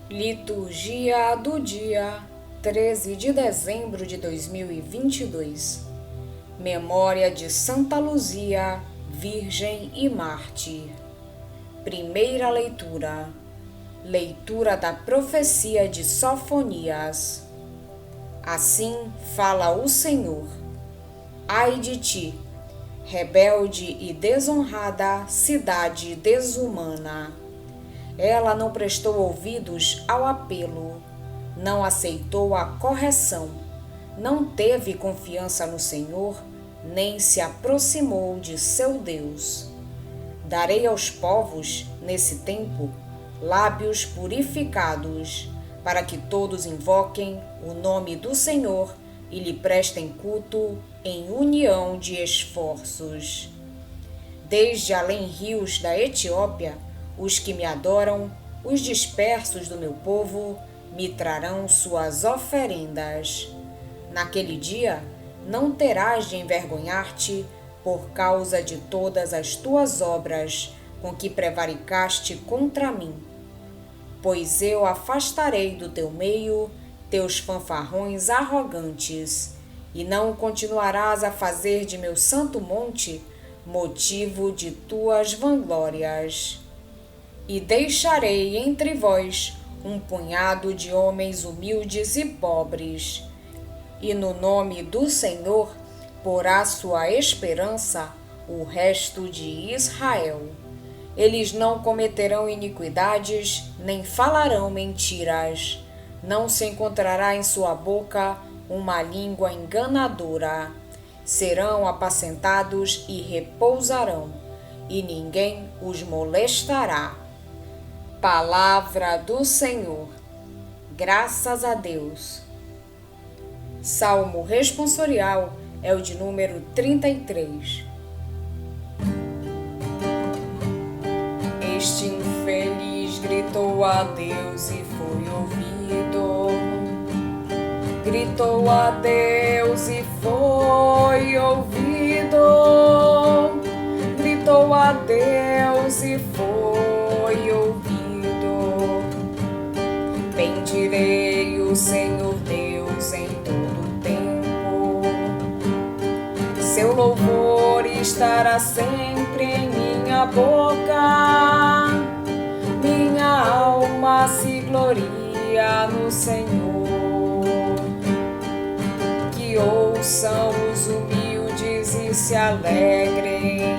Liturgia do dia 13 de dezembro de 2022. Memória de Santa Luzia, Virgem e Mártir. Primeira leitura. Leitura da profecia de Sofonias. Assim fala o Senhor: Ai de ti, rebelde e desonrada cidade desumana! Ela não prestou ouvidos ao apelo, não aceitou a correção, não teve confiança no Senhor, nem se aproximou de seu Deus. Darei aos povos, nesse tempo, lábios purificados, para que todos invoquem o nome do Senhor e lhe prestem culto em união de esforços. Desde além rios da Etiópia, os que me adoram, os dispersos do meu povo, me trarão suas oferendas. Naquele dia, não terás de envergonhar-te por causa de todas as tuas obras com que prevaricaste contra mim. Pois eu afastarei do teu meio teus fanfarrões arrogantes, e não continuarás a fazer de meu santo monte motivo de tuas vanglórias. E deixarei entre vós um punhado de homens humildes e pobres, e no nome do Senhor porá sua esperança o resto de Israel. Eles não cometerão iniquidades, nem falarão mentiras. Não se encontrará em sua boca uma língua enganadora. Serão apacentados e repousarão, e ninguém os molestará. Palavra do Senhor. Graças a Deus. Salmo responsorial é o de número 33. Este infeliz gritou a Deus e foi ouvido. Gritou a Deus e foi ouvido. Gritou a Deus e foi ouvido. Bendirei o Senhor Deus em todo tempo. Seu louvor estará sempre em minha boca. Minha alma se gloria no Senhor. Que ouçam os humildes e se alegrem.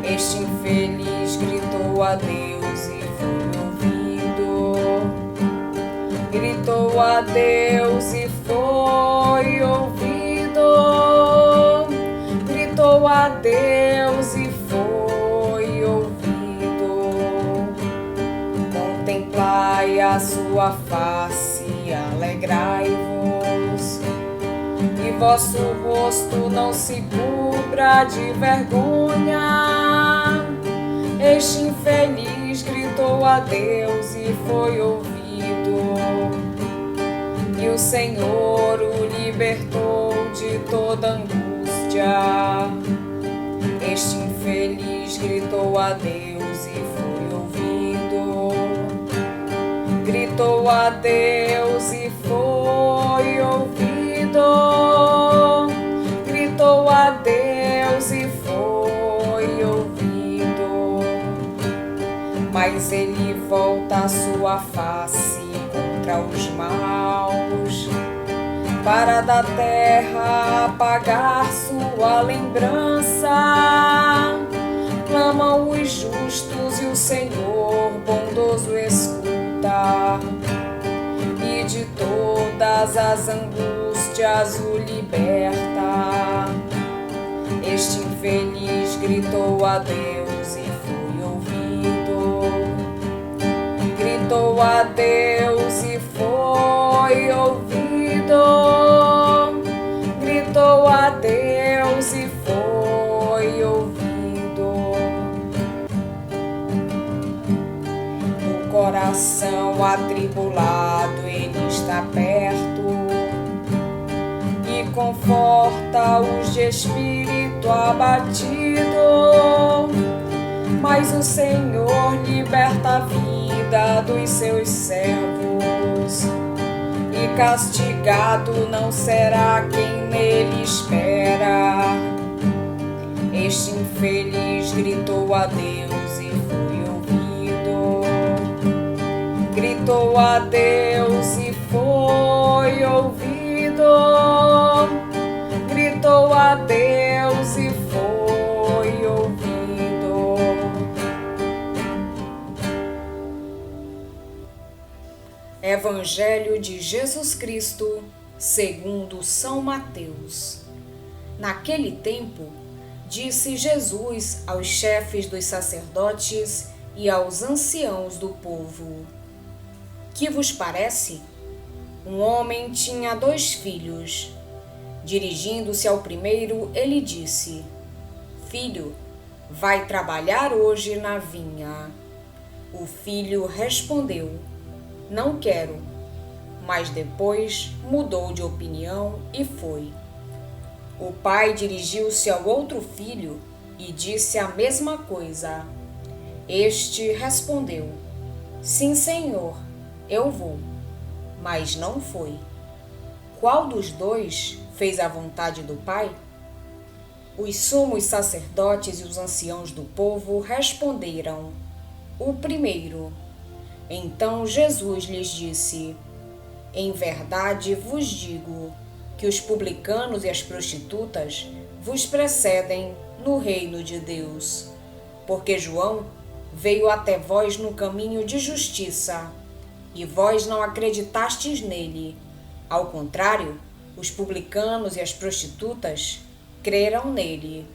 Este infeliz gritou a Deus e foi ouvido. Gritou a Deus e foi ouvido. Gritou a Deus e foi ouvido. Contemplai a sua face e alegrai-vos. E vosso rosto não se cubra de vergonha. Este infeliz gritou a Deus e foi ouvido. E o Senhor o libertou de toda angústia. Este infeliz gritou a Deus e foi ouvido. Gritou a Deus e foi ouvido. Gritou a Deus e foi ouvido. Mas ele volta a sua face contra os maus, para da terra apagar sua lembrança. Clamam os justos e o Senhor bondoso escuta, e de todas as angústias o liberta. Este infeliz gritou a Deus e foi ouvido. Gritou a Deus e foi ouvido. Gritou a Deus e foi ouvido. No coração atribulado ele está perto e conforta os de espírito abatido. mas o Senhor liberta a vida dos seus servos, e castigado não será quem nele espera. Este infeliz gritou a Deus e foi ouvido. Gritou a Deus e foi ouvido. Gritou a Deus e foi ouvido. Evangelho de Jesus Cristo, segundo São Mateus. Naquele tempo, disse Jesus aos chefes dos sacerdotes e aos anciãos do povo: Que vos parece? Um homem tinha 2 filhos. Dirigindo-se ao primeiro, ele disse: Filho, vai trabalhar hoje na vinha. O filho respondeu: Não quero. Mas depois mudou de opinião e foi. O pai dirigiu-se ao outro filho e disse a mesma coisa. Este respondeu: Sim, senhor, eu vou. Mas não foi. Qual dos 2 fez a vontade do pai? Os sumos sacerdotes e os anciãos do povo responderam: O primeiro. Então Jesus lhes disse: Em verdade vos digo que os publicanos e as prostitutas vos precedem no reino de Deus. Porque João veio até vós no caminho de justiça, e vós não acreditastes nele. Ao contrário, os publicanos e as prostitutas creram nele.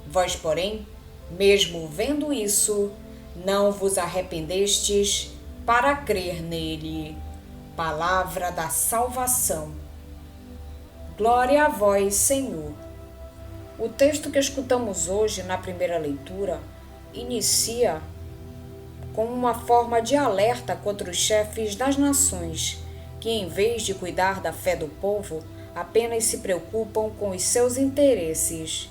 Vós, porém, mesmo vendo isso, não vos arrependestes para crer nele. Palavra da salvação. Glória a vós, Senhor. O texto que escutamos hoje na primeira leitura inicia com uma forma de alerta contra os chefes das nações, que em vez de cuidar da fé do povo, apenas se preocupam com os seus interesses.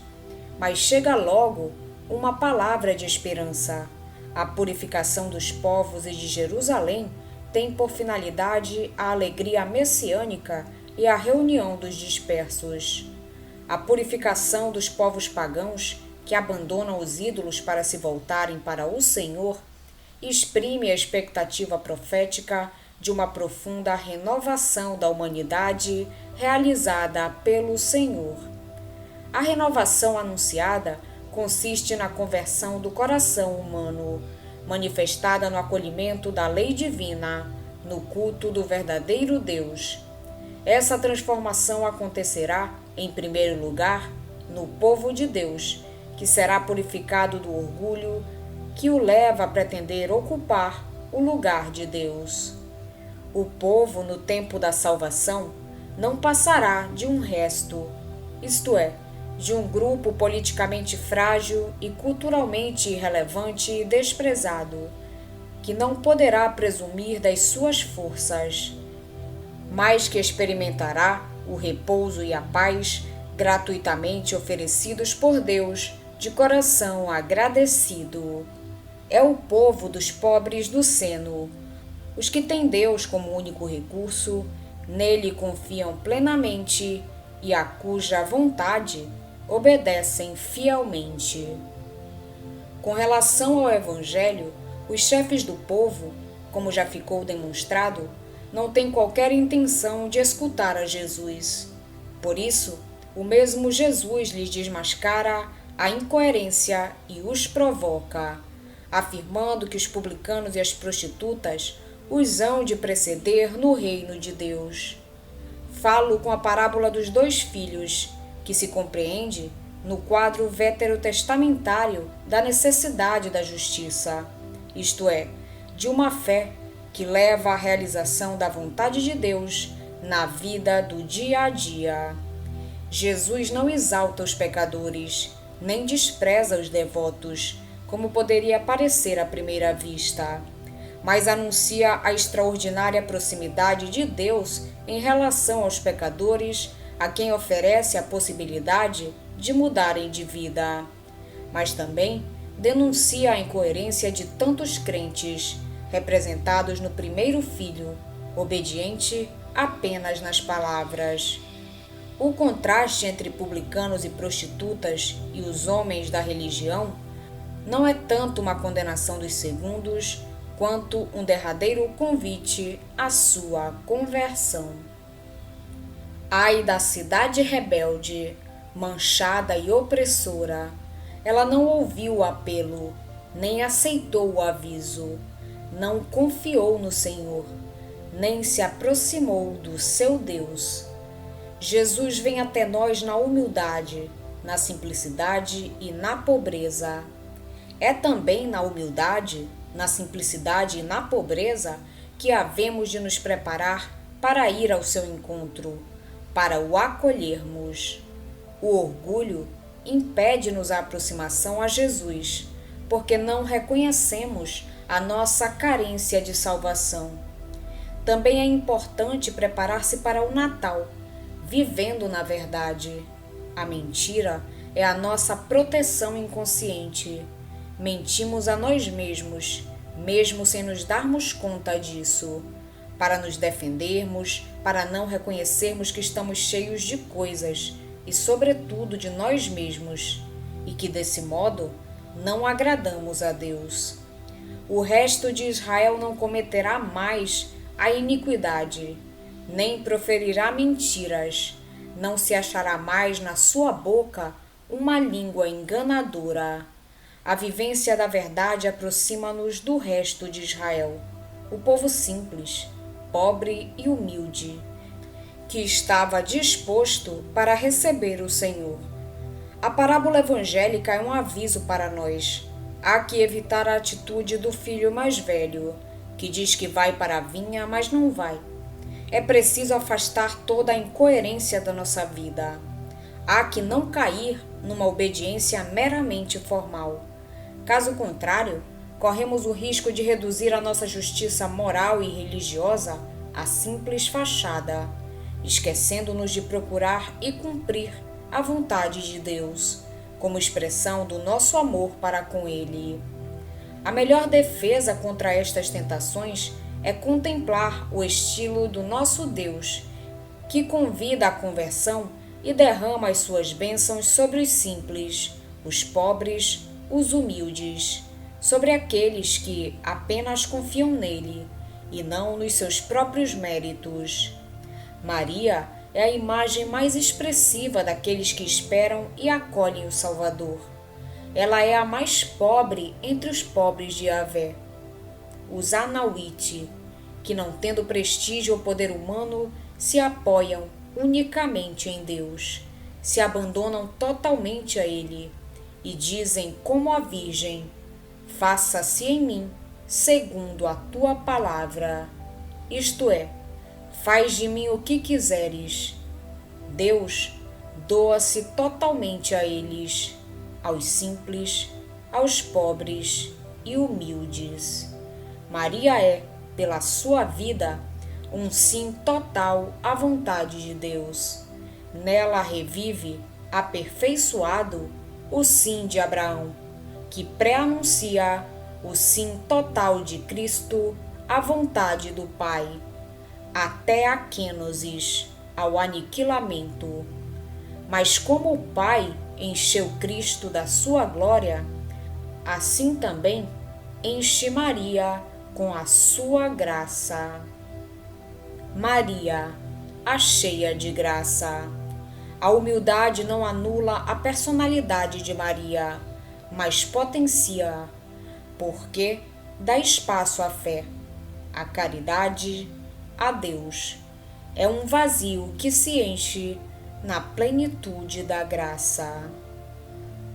Mas chega logo uma palavra de esperança. A purificação dos povos e de Jerusalém tem por finalidade a alegria messiânica e a reunião dos dispersos. A purificação dos povos pagãos que abandonam os ídolos para se voltarem para o Senhor exprime a expectativa profética de uma profunda renovação da humanidade realizada pelo Senhor. A renovação anunciada consiste na conversão do coração humano, manifestada no acolhimento da lei divina, no culto do verdadeiro Deus. Essa transformação acontecerá, em primeiro lugar, no povo de Deus, que será purificado do orgulho que o leva a pretender ocupar o lugar de Deus. O povo, no tempo da salvação, não passará de um resto, isto é, de um grupo politicamente frágil e culturalmente irrelevante e desprezado, que não poderá presumir das suas forças, mas que experimentará o repouso e a paz gratuitamente oferecidos por Deus de coração agradecido. É o povo dos pobres do seno, os que têm Deus como único recurso, nele confiam plenamente e a cuja vontade obedecem fielmente. Com relação ao Evangelho, os chefes do povo, como já ficou demonstrado, não têm qualquer intenção de escutar a Jesus. Por isso, o mesmo Jesus lhes desmascara a incoerência e os provoca, afirmando que os publicanos e as prostitutas os hão de preceder no reino de Deus. Falo com a parábola dos 2 filhos, que se compreende no quadro veterotestamentário da necessidade da justiça, isto é, de uma fé que leva à realização da vontade de Deus na vida do dia a dia. Jesus não exalta os pecadores, nem despreza os devotos, como poderia parecer à primeira vista, mas anuncia a extraordinária proximidade de Deus em relação aos pecadores, a quem oferece a possibilidade de mudarem de vida. Mas também denuncia a incoerência de tantos crentes, representados no primeiro filho, obediente apenas nas palavras. O contraste entre publicanos e prostitutas e os homens da religião não é tanto uma condenação dos segundos, quanto um derradeiro convite à sua conversão. Ai da cidade rebelde, manchada e opressora, ela não ouviu o apelo, nem aceitou o aviso, não confiou no Senhor, nem se aproximou do seu Deus. Jesus vem até nós na humildade, na simplicidade e na pobreza. É também na humildade, na simplicidade e na pobreza que havemos de nos preparar para ir ao seu encontro, para o acolhermos. O orgulho impede-nos a aproximação a Jesus, porque não reconhecemos a nossa carência de salvação. Também é importante preparar-se para o Natal, vivendo na verdade. A mentira é a nossa proteção inconsciente. Mentimos a nós mesmos, mesmo sem nos darmos conta disso, para nos defendermos, para não reconhecermos que estamos cheios de coisas e, sobretudo, de nós mesmos, e que, desse modo, não agradamos a Deus. O resto de Israel não cometerá mais a iniquidade, nem proferirá mentiras, não se achará mais na sua boca uma língua enganadora. A vivência da verdade aproxima-nos do resto de Israel, o povo simples, pobre e humilde, que estava disposto para receber o Senhor. A parábola evangélica é um aviso para nós. Há que evitar a atitude do filho mais velho, que diz que vai para a vinha, mas não vai. É preciso afastar toda a incoerência da nossa vida. Há que não cair numa obediência meramente formal. Caso contrário, corremos o risco de reduzir a nossa justiça moral e religiosa a simples fachada, esquecendo-nos de procurar e cumprir a vontade de Deus, como expressão do nosso amor para com Ele. A melhor defesa contra estas tentações é contemplar o estilo do nosso Deus, que convida à conversão e derrama as suas bênçãos sobre os simples, os pobres, os humildes, sobre aqueles que apenas confiam nele e não nos seus próprios méritos. Maria é a imagem mais expressiva daqueles que esperam e acolhem o Salvador. Ela é a mais pobre entre os pobres de Yahvé. Os Anauíte, que não tendo prestígio ou poder humano, se apoiam unicamente em Deus, se abandonam totalmente a Ele e dizem como a Virgem: faça-se em mim segundo a tua palavra. Isto é, faz de mim o que quiseres. Deus doa-se totalmente a eles, aos simples, aos pobres e humildes. Maria é, pela sua vida, um sim total à vontade de Deus. Nela revive, aperfeiçoado, o sim de Abraão, que pré-anuncia o sim total de Cristo à vontade do Pai, até a quênosis, ao aniquilamento. Mas como o Pai encheu Cristo da sua glória, assim também enche Maria com a sua graça. Maria, a cheia de graça. A humildade não anula a personalidade de Maria, mas potencia, porque dá espaço à fé, à caridade, a Deus. É um vazio que se enche na plenitude da graça.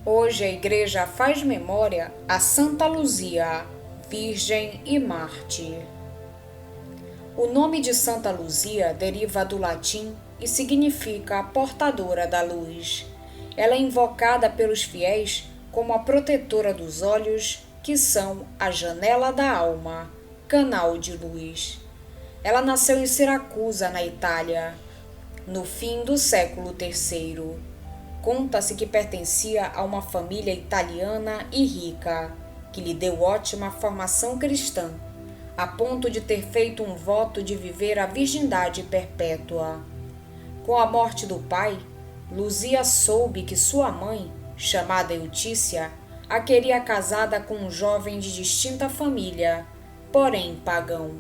Hoje a Igreja faz memória a Santa Luzia, Virgem e Mártir. O nome de Santa Luzia deriva do latim e significa a portadora da luz. Ela é invocada pelos fiéis como a protetora dos olhos, que são a janela da alma, canal de luz. Ela nasceu em Siracusa, na Itália, no fim do século III. Conta-se que pertencia a uma família italiana e rica, que lhe deu ótima formação cristã, a ponto de ter feito um voto de viver a virgindade perpétua. Com a morte do pai, Luzia soube que sua mãe, chamada Eutícia, a queria casada com um jovem de distinta família, porém pagão.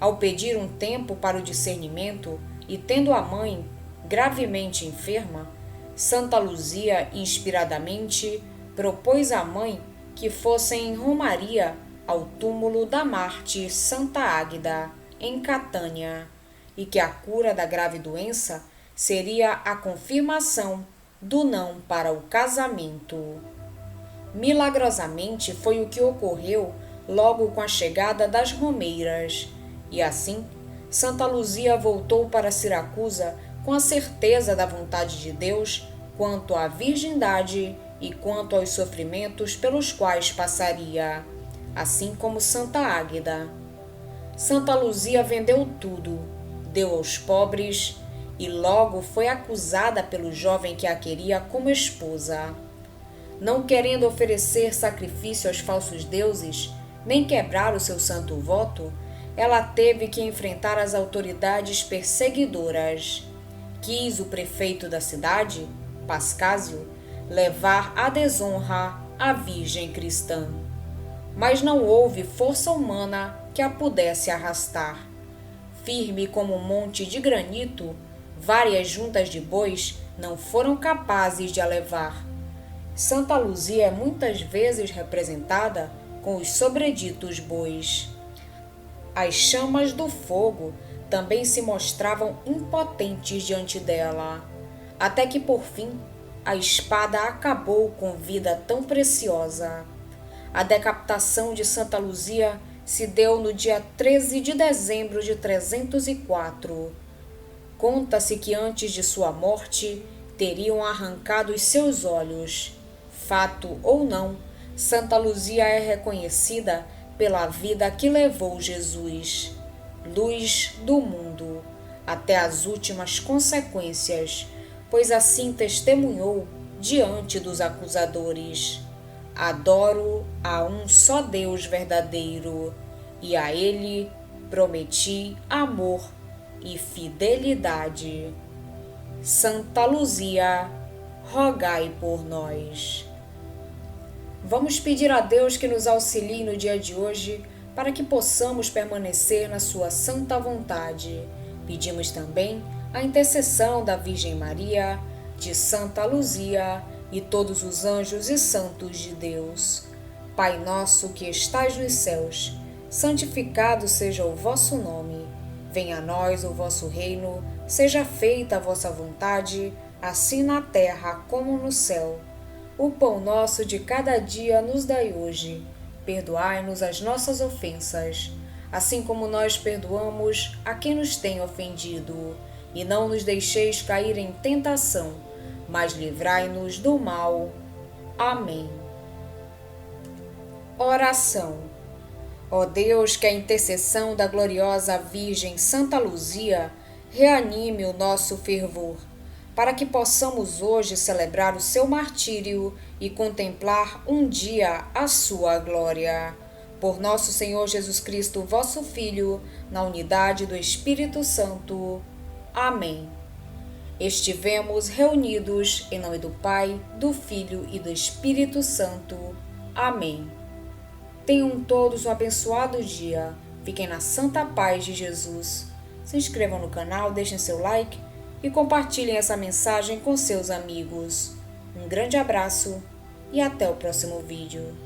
Ao pedir um tempo para o discernimento e tendo a mãe gravemente enferma, Santa Luzia, inspiradamente, propôs à mãe que fossem em romaria ao túmulo da mártir Santa Águeda, em Catânia, e que a cura da grave doença seria a confirmação do não para o casamento. Milagrosamente foi o que ocorreu logo com a chegada das romeiras, e assim Santa Luzia voltou para Siracusa com a certeza da vontade de Deus quanto à virgindade e quanto aos sofrimentos pelos quais passaria, assim como Santa Águeda. Santa Luzia vendeu tudo, deu aos pobres e logo foi acusada pelo jovem que a queria como esposa. Não querendo oferecer sacrifício aos falsos deuses, nem quebrar o seu santo voto, ela teve que enfrentar as autoridades perseguidoras. Quis o prefeito da cidade, Pascásio, levar à desonra a Virgem cristã. Mas não houve força humana que a pudesse arrastar. Firme como um monte de granito, várias juntas de bois não foram capazes de a levar. Santa Luzia é muitas vezes representada com os sobreditos bois. As chamas do fogo também se mostravam impotentes diante dela, até que por fim a espada acabou com vida tão preciosa. A decapitação de Santa Luzia se deu no dia 13 de dezembro de 304. Conta-se que antes de sua morte teriam arrancado os seus olhos. Fato ou não, Santa Luzia é reconhecida pela vida que levou Jesus, luz do mundo, até as últimas consequências, pois assim testemunhou diante dos acusadores: adoro a um só Deus verdadeiro, e a Ele prometi amor e fidelidade. Santa Luzia, rogai por nós. Vamos pedir a Deus que nos auxilie no dia de hoje para que possamos permanecer na sua santa vontade. Pedimos também a intercessão da Virgem Maria, de Santa Luzia e todos os anjos e santos de Deus. Pai nosso que estais nos céus, santificado seja o vosso nome. Venha a nós o vosso reino, seja feita a vossa vontade, assim na terra como no céu. O pão nosso de cada dia nos dai hoje. Perdoai-nos as nossas ofensas, assim como nós perdoamos a quem nos tem ofendido. E não nos deixeis cair em tentação, mas livrai-nos do mal. Amém. Oração. Ó Deus, que a intercessão da gloriosa Virgem Santa Luzia reanime o nosso fervor, para que possamos hoje celebrar o seu martírio e contemplar um dia a sua glória. Por nosso Senhor Jesus Cristo, vosso Filho, na unidade do Espírito Santo. Amém. Estivemos reunidos em nome do Pai, do Filho e do Espírito Santo. Amém. Tenham todos um abençoado dia. Fiquem na santa paz de Jesus. Se inscrevam no canal, deixem seu like e compartilhem essa mensagem com seus amigos. Um grande abraço e até o próximo vídeo.